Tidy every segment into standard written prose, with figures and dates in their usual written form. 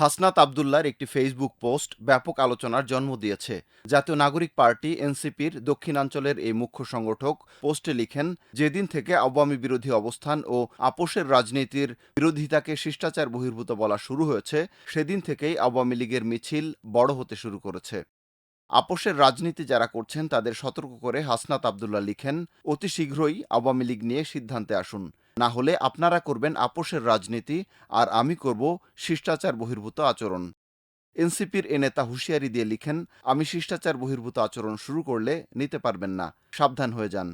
হাসনাত আবদুল্লাহর একটি Facebook post ব্যাপক আলোচনার জন্ম দিয়েছে। জাতীয় নাগরিক পার্টি এনসিপির দক্ষিণাঞ্চলের এই মুখ্য সংগঠক পোস্টে লিখেন, যেদিন থেকে আওয়ামী বিরোধী অবস্থান ও আপোষের রাজনীতির বিরোধিতাকে শিষ্টাচার বহির্ভূত বলা শুরু হয়েছে, সেদিন থেকেই আওয়ামী লীগের মিছিল বড় হতে শুরু করেছে। আপোষের রাজনীতি যারা করছেন তাদের সতর্ক করে হাসনাত আবদুল্লাহ লিখেন, অতি শীঘ্রই আওয়ামী লীগ নিয়ে সিদ্ধান্তে আসুন, না হলে আপনারা করবেন আপোষের রাজনীতি আর আমি করব শিষ্টাচার বহির্ভূত আচরণ। এনসিপির এ নেতা হুঁশিয়ারি দিয়ে লিখেন, আমি শিষ্টাচার বহির্ভূত আচরণ শুরু করলে নিতে পারবেন না, সাবধান হয়ে যান।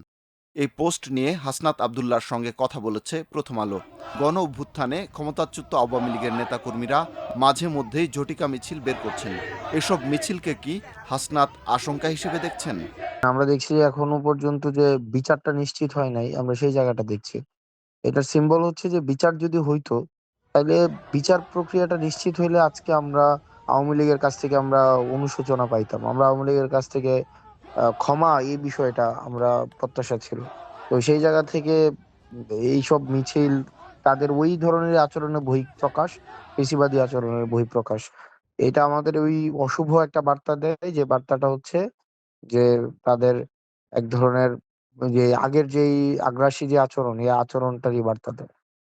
এই পোস্ট নিয়ে হাসনাত আবদুল্লাহর সঙ্গে কথা বলেছে প্রথম আলো। গণ অভ্যুত্থানে ক্ষমতাচ্যুত আওয়ামী লীগের নেতাকর্মীরা মাঝে মধ্যেই ঝটিকা মিছিল বের করছেন। এসব মিছিলকে কি হাসনাত আশঙ্কা হিসেবে দেখছেন? আমরা দেখছি এখনো পর্যন্ত যে বিচারটা নিশ্চিত হয় নাই, আমরা সেই জায়গাটা দেখছি। এটার সিম্বল হচ্ছে যে বিচার যদি হইতো, তাহলে বিচার প্রক্রিয়াটা নিশ্চিত হইলে আজকে আমরা আওয়ামী লীগের কাছ থেকে আমরা অনুশোচনা পাইতাম, আমরা আওয়ামী লীগের কাছ থেকে ক্ষমা, এই বিষয়টা আমরা প্রত্যাশা ছিল। তো সেই জায়গা থেকে এইসব মিছিল তাদের ওই ধরনের আচরণের বহিঃপ্রকাশ, পেশিবাদী আচরণের বহিঃপ্রকাশ। এটা আমাদের ওই অশুভ একটা বার্তা দেয়, যে বার্তাটা হচ্ছে যে তাদের এক ধরনের যে আগের যেই আগ্রাসী যে আচরণ, এই আচরণটারই বার্তা দেয়।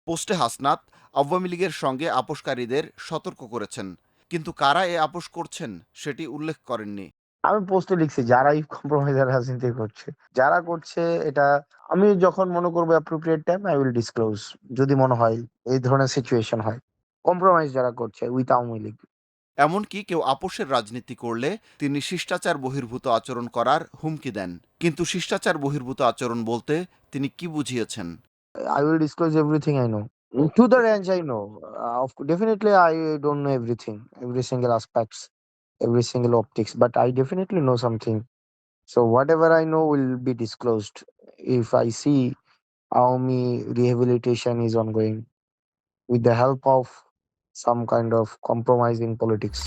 পোস্টে হাসনাত আওয়ামী লীগের সঙ্গে আপোষকারীদের সতর্ক করেছেন, কিন্তু কারা এ আপোষ করছেন সেটি উল্লেখ করেননি। আমি পোস্টে লিখছি যারাই কম্প্রোমাইজের রাজনীতি করছে, যারা করছে এটা, আমি যখন মনে করবো appropriate time I will disclose. যদি মনে হয় এই ধরনের সিচুয়েশন হয়, কম্প্রোমাইজ যারা করছে উইথ আওয়ামী লীগ। এমনকি কেউ আপোষের রাজনীতি করলে তিনি শিষ্টাচার বহির্ভূত আচরণ করার হুমকি দেন। কিন্তু শিষ্টাচার বহির্ভূত আচরণ বলতে তিনি কি বুঝিয়েছেন? I will disclose everything I know. To the range I know. Definitely, I don't know everything, every single aspects, every single optics, but I definitely know something. So whatever I know will be disclosed if I see Aomi rehabilitation is ongoing with the help of some kind of compromising politics.